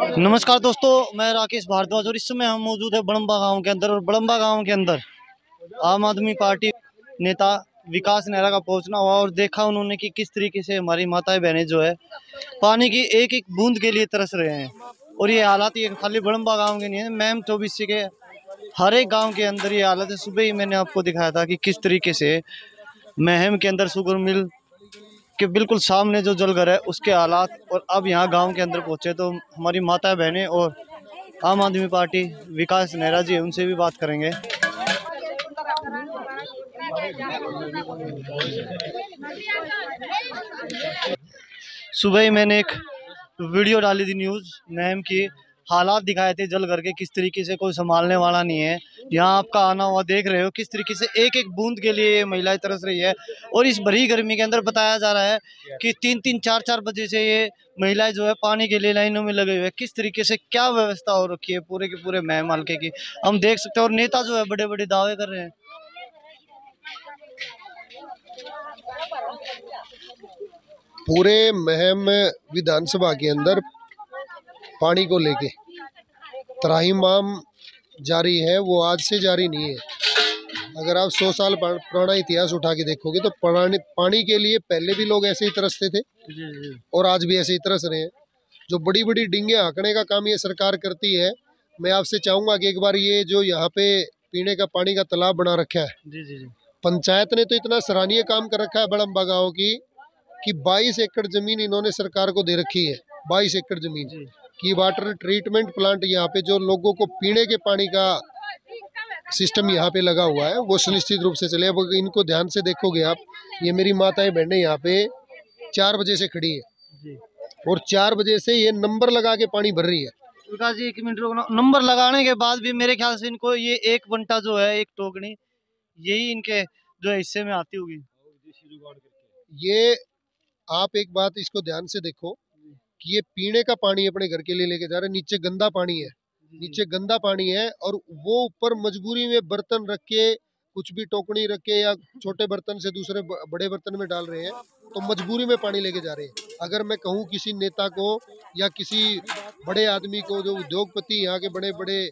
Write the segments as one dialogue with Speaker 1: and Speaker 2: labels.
Speaker 1: नमस्कार दोस्तों, मैं राकेश भारद्वाज और इस समय हम मौजूद है बड़म्बा गांव के अंदर। और बड़म्बा गांव के अंदर आम आदमी पार्टी नेता विकास नेहरा का पहुंचना हुआ और देखा उन्होंने कि किस तरीके से हमारी माताएं बहनें जो है पानी की एक एक बूंद के लिए तरस रहे हैं। और ये हालात ये खाली बड़म्बा गांव के नहीं है, मैम चौबीसी के हर एक गांव के अंदर ये हालत है। सुबह ही मैंने आपको दिखाया था कि किस तरीके से महम के अंदर शुगर मिल कि बिल्कुल सामने जो जलघर है उसके हालात। और अब यहाँ गांव के अंदर पहुंचे तो हमारी माता बहनें और आम आदमी पार्टी विकास नेहरा जी उनसे भी बात करेंगे। सुबह ही मैंने एक वीडियो डाली थी न्यूज़ मैम की, हालात दिखाए थे जल करके किस तरीके से कोई संभालने वाला नहीं है। यहाँ आपका आना हुआ देख रहे हो किस तरीके से एक एक बूंद के लिए ये महिलाएं तरस रही है। और इस भरी गर्मी के अंदर बताया जा रहा है कि 3-3 4-4 बजे से ये महिलाएं जो है पानी के लिए लाइनों में लगे हुए हैं। किस तरीके से क्या व्यवस्था हो रखी है पूरे के पूरे महम हल्के की, हम देख सकते हैं। और नेता जो है बड़े बड़े दावे कर रहे हैं।
Speaker 2: पूरे महम विधानसभा के अंदर पानी को लेके त्राहिमाम जारी है, वो आज से जारी नहीं है। अगर आप 100 साल पुराना इतिहास उठा के देखोगे तो पानी के लिए पहले भी लोग ऐसे ही तरसते थे और आज भी ऐसे ही तरस रहे हैं। जो बड़ी बड़ी डींगे हाँकने का काम ये सरकार करती है। मैं आपसे चाहूंगा कि एक बार ये जो यहाँ पे पीने का पानी का तालाब बना रखा है, पंचायत ने तो इतना सराहनीय काम कर रखा है बड़म्बा गाँव की कि 22 एकड़ जमीन इन्होंने सरकार को दे रखी है। 22 एकड़ जमीन की वाटर ट्रीटमेंट प्लांट यहाँ पे जो लोगों को पीने के पानी का सिस्टम यहाँ पे लगा हुआ है वो सुनिश्चित रूप से चले। अब इनको ध्यान से देखोगे आप, ये मेरी माताएं बहनें यहाँ पे 4 बजे से खड़ी है और 4 बजे से ये नंबर लगा के पानी भर रही है।
Speaker 1: विकास जी 1 मिनट रुकना। नंबर लगाने के बाद भी मेरे ख्याल से इनको ये एक बंटा जो है एक टोकनी यही इनके जो है हिस्से में आती होगी।
Speaker 2: ये आप एक बात इसको ध्यान से देखो कि ये पीने का पानी अपने घर के लिए लेके जा रहे हैं। नीचे गंदा पानी है, नीचे गंदा पानी है और वो ऊपर मजबूरी में बर्तन रख के, कुछ भी टोकनी रख के या छोटे बर्तन से दूसरे बड़े बर्तन में डाल रहे हैं, तो मजबूरी में पानी लेके जा रहे हैं। अगर मैं कहूँ किसी नेता को या किसी बड़े आदमी को, जो उद्योगपति यहाँ के बड़े बड़े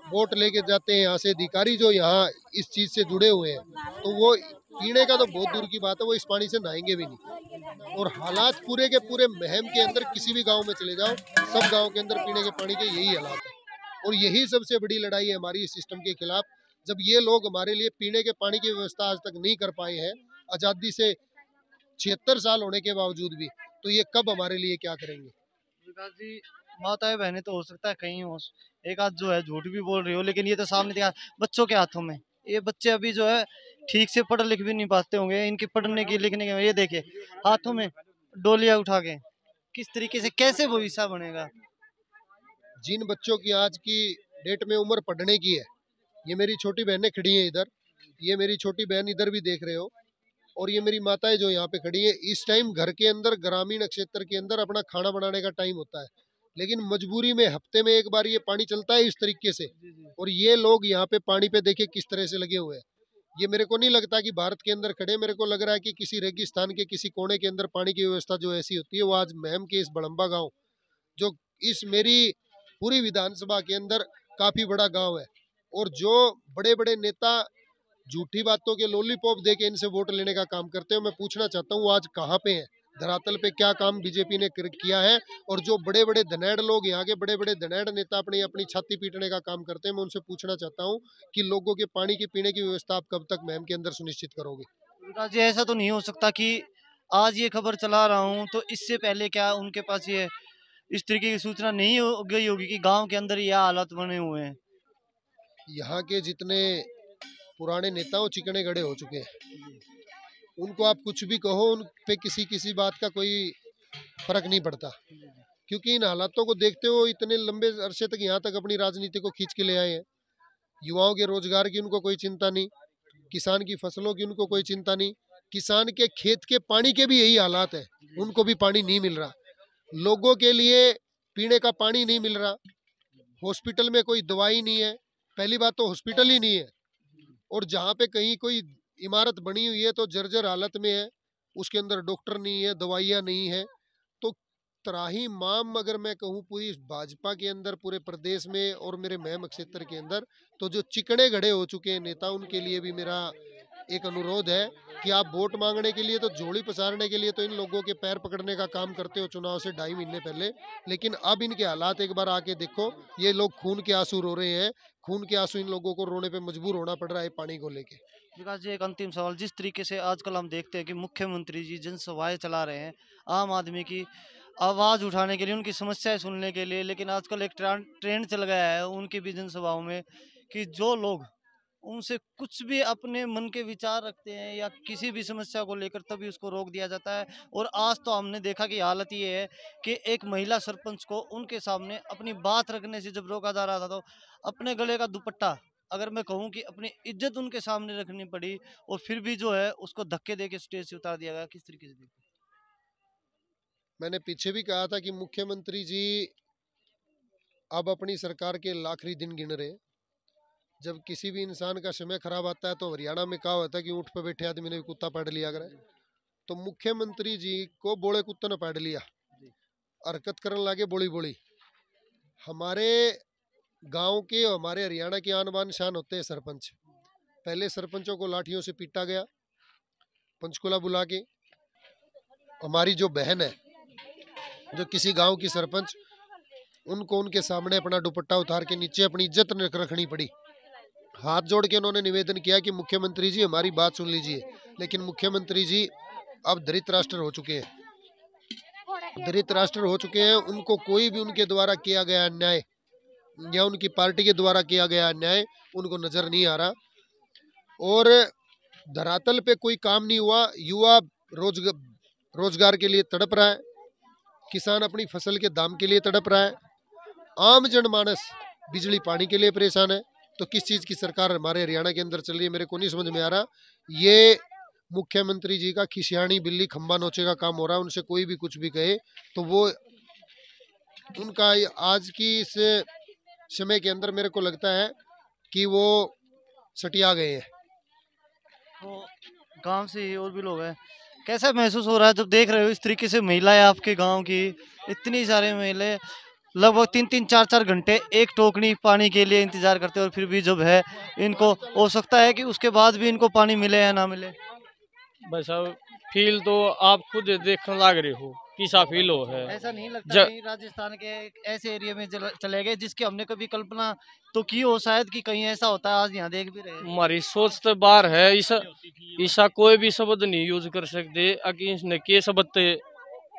Speaker 2: वोट लेके जाते हैं यहाँ से अधिकारी जो यहाँ इस चीज से जुड़े हुए हैं, तो वो पीने का तो बहुत दूर की बात है, वो इस पानी से नहाएंगे भी नहीं। और हालात पूरे के पूरे महम के अंदर किसी भी गांव में चले जाओ, सब गांव के अंदर पीने के पानी के यही हालात है। और यही सबसे बड़ी लड़ाई है हमारी इस सिस्टम के खिलाफ। जब ये लोग हमारे लिए पीने के पानी की व्यवस्था आज तक नहीं कर पाए हैं, आज़ादी से 76 साल होने के बावजूद भी, तो ये कब हमारे लिए क्या करेंगे।
Speaker 1: विकास जी, माताएं बहनें तो हो सकता है कहीं हो, एक आध जो है झूठ भी बोल रही हो, लेकिन ये तो सामने दिखा बच्चों के हाथों में। ये बच्चे अभी जो है ठीक से पढ़ लिख भी नहीं पाते होंगे। इनके पढ़ने की लिखने के ये देखे हाथों में डोलियां उठा के किस तरीके से कैसे भविष्य बनेगा।
Speaker 2: जिन बच्चों की आज की डेट में उम्र पढ़ने की है, ये मेरी छोटी बहनें खड़ी हैं इधर, ये मेरी छोटी बहन इधर भी देख रहे हो, और ये मेरी माताएं जो यहाँ पे खड़ी है। इस टाइम घर के अंदर ग्रामीण क्षेत्र के अंदर अपना खाना बनाने का टाइम होता है, लेकिन मजबूरी में हफ्ते में एक बार ये पानी चलता है इस तरीके से। और ये लोग यहाँ पे पानी पे देखे किस तरह से लगे हुए हैं। ये मेरे को नहीं लगता कि भारत के अंदर खड़े, मेरे को लग रहा है कि किसी रेगिस्तान के किसी कोने के अंदर पानी की व्यवस्था जो ऐसी होती है, वो आज महम के इस बड़म्बा गाँव, जो इस मेरी पूरी विधानसभा के अंदर काफी बड़ा गांव है, और जो बड़े बड़े नेता झूठी बातों के लॉलीपॉप दे के इनसे वोट लेने का काम करते हैं, मैं पूछना चाहता हूँ आज कहाँ पे हैं, धरातल पे क्या काम बीजेपी ने किया है। और जो बड़े बड़े धनेड़ लोग, यहाँ के बड़े बड़े धनेड़ नेता अपनी अपनी छाती पीटने का काम करते हैं, मैं उनसे पूछना चाहता हूँ कि लोगों के पानी की पीने की व्यवस्था आप कब तक महम के अंदर सुनिश्चित करोगे।
Speaker 1: विकास जी, ऐसा तो नहीं हो सकता कि आज ये खबर चला रहा हूँ तो इससे पहले क्या उनके पास ये इस तरीके की सूचना नहीं हो गई होगी कि गांव के अंदर यह हालात बने हुए हैं।
Speaker 2: यहाँ के जितने पुराने नेता वो चिकने गड़े हो चुके हैं, उनको आप कुछ भी कहो, उन पे किसी किसी बात का कोई फर्क नहीं पड़ता, क्योंकि इन हालातों को देखते हुए इतने लंबे अरसे तक यहाँ तक अपनी राजनीति को खींच के ले आए हैं। युवाओं के रोजगार की उनको कोई चिंता नहीं, किसान की फसलों की उनको कोई चिंता नहीं, किसान के खेत के पानी के भी यही हालात है, उनको भी पानी नहीं मिल रहा, लोगों के लिए पीने का पानी नहीं मिल रहा, हॉस्पिटल में कोई दवाई नहीं है, पहली बात तो हॉस्पिटल ही नहीं है, और जहाँ पे कहीं कोई इमारत बनी हुई है तो जर्जर हालत में है, उसके अंदर डॉक्टर नहीं है, दवाइयाँ नहीं है। तो त्राहिमाम अगर मैं कहूँ पूरी भाजपा के अंदर, पूरे प्रदेश में और मेरे महम क्षेत्र के अंदर, तो जो चिकने घड़े हो चुके हैं नेता, उनके लिए भी मेरा एक अनुरोध है कि आप वोट मांगने के लिए तो झोली पसारने के लिए तो इन लोगों के पैर पकड़ने का काम करते हो चुनाव से 2.5 महीने पहले, लेकिन अब इनके हालात एक बार आके देखो। ये लोग खून के आंसू रो रहे हैं, खून के आंसू इन लोगों को रोने पे मजबूर होना पड़ रहा है पानी को लेके।
Speaker 1: विकास जी, एक अंतिम सवाल, जिस तरीके से आजकल हम देखते हैं कि मुख्यमंत्री जी जनसभाएं चला रहे हैं आम आदमी की आवाज उठाने के लिए, उनकी समस्याएं सुनने के लिए, लेकिन आजकल एक ट्रेंड चल गया है उनकी भी जनसभाओं में कि जो लोग उनसे कुछ भी अपने मन के विचार रखते हैं या किसी भी समस्या को लेकर, तभी उसको रोक दिया जाता है। और आज तो हमने देखा कि हालत ये है कि एक महिला सरपंच को उनके सामने अपनी बात रखने से जब रोका जा रहा था, तो अपने गले का दुपट्टा, अगर मैं कहूँ कि अपनी इज्जत उनके सामने रखनी पड़ी, और फिर भी जो है उसको धक्के दे के स्टेज से उतार दिया गया। किस तरीके से देखते हैं?
Speaker 2: मैंने पीछे भी कहा था कि मुख्यमंत्री जी अब अपनी सरकार के आखिरी दिन गिन रहे हैं। जब किसी भी इंसान का समय खराब आता है तो हरियाणा में कहा होता है कि ऊँट पे बैठे आदमी ने भी कुत्ता पाड़ लिया करे। तो मुख्यमंत्री जी को बोले कुत्ते ने पाड़ लिया, हरकत करने लगे बोली बोली। हमारे गांव के, हमारे हरियाणा की आन बान शान होते हैं सरपंच। पहले सरपंचों को लाठियों से पीटा गया पंचकुला बुला के। हमारी जो बहन है, जो किसी गांव की सरपंच, उनको उनके सामने अपना दुपट्टा उतार के नीचे अपनी इज्जत रखनी पड़ी। हाथ जोड़ के उन्होंने निवेदन किया कि मुख्यमंत्री जी हमारी बात सुन लीजिए, लेकिन मुख्यमंत्री जी अब धृतराष्ट्र हो चुके हैं। धृतराष्ट्र हो चुके हैं, उनको कोई भी उनके द्वारा किया गया अन्याय या उनकी पार्टी के द्वारा किया गया अन्याय उनको नजर नहीं आ रहा। और धरातल पे कोई काम नहीं हुआ। युवा रोजगार के लिए तड़प रहा है, किसान अपनी फसल के दाम के लिए तड़प रहा है, आम जनमानस बिजली पानी के लिए परेशान है। तो किस चीज की सरकार हमारे हरियाणा के अंदर चल रही है, मेरे को नहीं समझ में आ रहा। ये मुख्यमंत्री जी का खिसियानी बिल्ली खंबा नोचे का काम हो रहा है। उनसे कोई भी कुछ भी कहे तो वो उनका आज की इस समय के अंदर मेरे को लगता है कि वो सटिया गए हैं।
Speaker 1: तो गांव से ही और भी लोग हैं, कैसा महसूस हो रहा है जब देख रहे हो इस तरीके से महिलाएं आपके गांव की, इतनी सारी महिलाएं लगभग 3-3, 4-4 घंटे एक टोकनी पानी के लिए इंतजार करते हैं, और फिर भी जब है इनको हो सकता है कि उसके बाद भी इनको पानी मिले या ना मिले?
Speaker 3: भाई साहब, फील तो आप खुद देखने लग रहे हो कैसा फील हो है।
Speaker 1: ऐसा नहीं लगता
Speaker 3: ज
Speaker 1: कहीं राजस्थान के एक ऐसे एरिया में चले गए जिसकी हमने कभी कल्पना तो की हो शायद कि कहीं ऐसा होता है, आज यहाँ देख भी रहे हैं।
Speaker 3: हमारी सोच तो बाहर है। ऐसा कोई भी शब्द नहीं यूज कर सकते अगर इसने के शब्द ते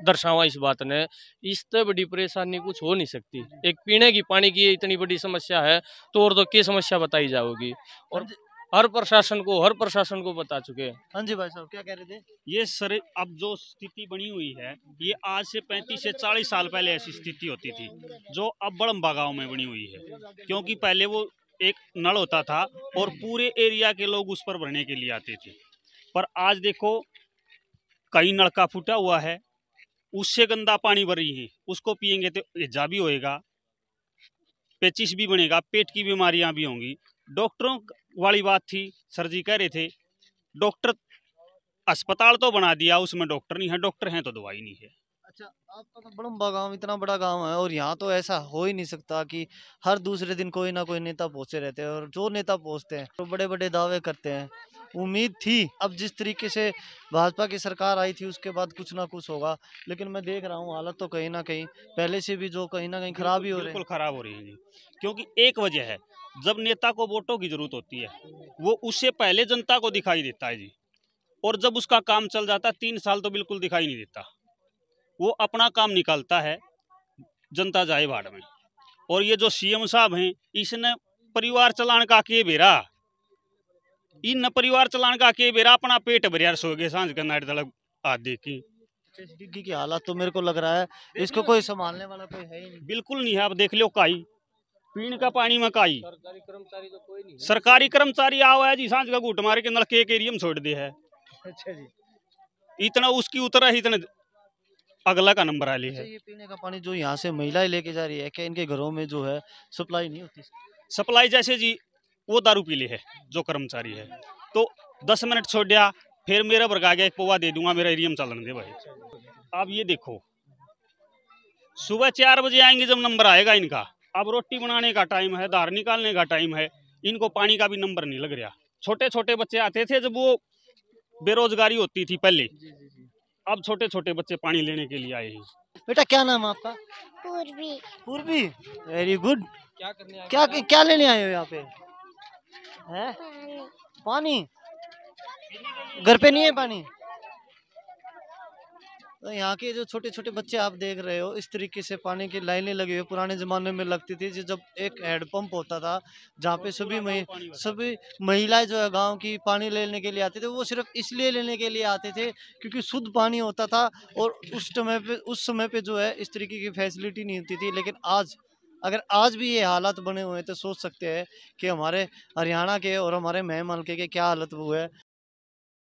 Speaker 3: दर्शावा इस बात ने। इससे बड़ी परेशानी कुछ हो नहीं सकती। एक पीने की पानी की इतनी बड़ी समस्या है तो और तो क्या समस्या बताई जाओगी। और हर प्रशासन को बता चुके हैं।
Speaker 1: हाँ जी भाई साहब, क्या कह रहे थे?
Speaker 4: ये सर अब जो स्थिति बनी हुई है, ये आज से 35 से 40 साल पहले ऐसी स्थिति होती थी, जो अब बड़म्बा गांव में बनी हुई है। क्योंकि पहले वो एक नल होता था और पूरे एरिया के लोग उस पर भरने के लिए आते थे। पर आज देखो, कई नलका फूटा हुआ है, उससे गंदा पानी भर रही है। उसको पियेंगे तो हैजा भी होएगा, पेचिस भी बनेगा, पेट की बीमारियां भी होंगी। डॉक्टरों वाली बात थी, सर जी कह रहे थे डॉक्टर अस्पताल तो बना दिया, उसमें डॉक्टर नहीं है, डॉक्टर हैं तो दवाई नहीं है।
Speaker 1: अच्छा, आपका तो बड़म्बा गांव इतना बड़ा गांव है, और यहाँ तो ऐसा हो ही नहीं सकता कि हर दूसरे दिन कोई ना कोई नेता पहुंचे रहते हैं, और जो नेता पहुंचते हैं तो बड़े बड़े दावे करते हैं। उम्मीद थी अब जिस तरीके से भाजपा की सरकार आई थी उसके बाद कुछ ना कुछ होगा, लेकिन मैं देख रहा हूँ हालत तो कहीं ना कहीं पहले से भी जो कहीं ना कहीं खराब ही हो रहे हैं।
Speaker 4: बिल्कुल खराब हो रही है जी। क्योंकि एक वजह है, जब नेता को वोटों की जरूरत होती है, वो उससे पहले जनता को दिखाई देता है जी। और जब उसका काम चल जाता है 3 साल तो बिल्कुल दिखाई नहीं देता। वो अपना काम निकालता है, जनता जाए भाड़ में। और ये जो सीएम साहब हैं, इसने परिवार चलाने का के बेरा, इन परिवार चलाने का के बेरा, अपना पेट भरिया सो गए सांझ का नाइट तलक आदि की।
Speaker 1: डिग्गी की हालत तो मेरे को लग रहा है इसको कोई संभालने वाला कोई है ही नहीं।
Speaker 4: बिल्कुल नहीं है। आप देख लो, काई पीने का पानी में काई,
Speaker 3: सरकारी कर्मचारी तो कोई नहीं।
Speaker 4: सरकारी कर्मचारी आवा है जी, सांझ का घूट मार के नलके एक एरिया में छोड़ दे है।
Speaker 1: अच्छा जी।
Speaker 4: इतना उसकी उतरा ही इतने अगला का नंबर आ ली
Speaker 1: अच्छा,
Speaker 4: है।
Speaker 1: ये पीने का पानी जो यहाँ से महिलाएं लेके जा रही है, क्या इनके घरों में जो है सप्लाई नहीं होती?
Speaker 4: सप्लाई जैसे जी, वो दारू पी ली है जो कर्मचारी है, तो 10 मिनट छोड़ दिया, फिर मेरा वर्ग आ गया, एक पौवा दे दूंगा, मेरा एरिया में चलन दे भाई। अब ये देखो, सुबह 4 बजे आएंगे जब नंबर आएगा इनका। अब रोटी बनाने का टाइम है, धार निकालने का टाइम है, इनको पानी का भी नंबर नहीं लग रहा। छोटे छोटे बच्चे आते थे जब वो बेरोजगारी होती थी पहले, अब छोटे छोटे बच्चे पानी लेने के लिए आए हैं।
Speaker 1: बेटा क्या नाम है आपका?
Speaker 5: पूर्वी।
Speaker 1: पूर्वी, वेरी गुड।
Speaker 3: क्या करने आए?
Speaker 1: क्या लेने आए हो यहाँ पे? है
Speaker 5: पानी।
Speaker 1: पानी? घर पे नहीं है पानी? तो यहाँ के जो छोटे छोटे बच्चे आप देख रहे हो, इस तरीके से पानी की लाइनें लगी हुई। पुराने जमाने में लगती थी जब एक हैंडपंप होता था, जहाँ पे सभी महिलाएं जो है गांव की पानी लेने के लिए आते थे। वो सिर्फ इसलिए लेने के लिए आते थे क्योंकि शुद्ध पानी होता था, और उस समय पे जो है इस तरीके की फैसिलिटी नहीं होती थी। लेकिन अगर आज भी ये हालात बने हुए हैं तो सोच सकते हैं कि हमारे हरियाणा के और हमारे महम हल्के के क्या हालत हुए है।